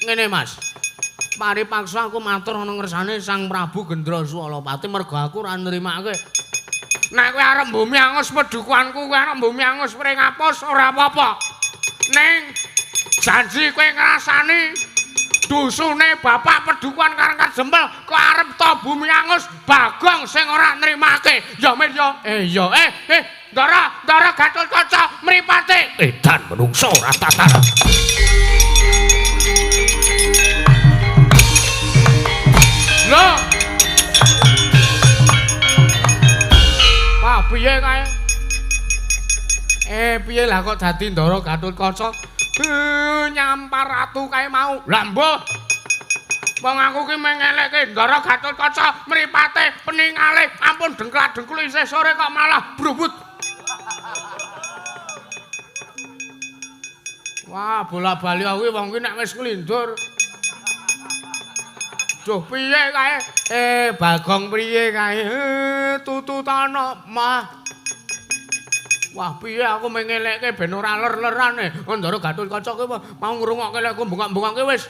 ngene Mas. Mari paksa aku matur ana ngersane Sang Prabu Gendra Swalapati mergo aku ora nrimake. Nek kowe arep mbumi angus pedukuanku, kowe arep mbumi angus pring apus ora apa-apa. Ning janji kowe ngrasani dusune bapak pedukuan Karangkat Jempel kok arep to bumi angus Bagong sing ora nrimake. Ya men ya. Ndara Gatotkaca mripate. Edan menungso ora tatara. Lho. Wah, piye kae? Piye lah kok dadi Ndara Gatotkaca? Nyampar ratu kae mau. Lah mbah. Wong aku ki mengelekke Ndara Gatotkaca mripate peningale ampun dengklat-dengkul isih sore kok malah brubut. Wah, bola-bali aku wong ki nek wis nglindur. Duh piye kae? Bagong piye kae? Tututana mah. Wah piye aku mengelekke ben ora ler-lerane. Ndara Gatotkaca ki mau ngrungokke lek aku bengak-bengake wis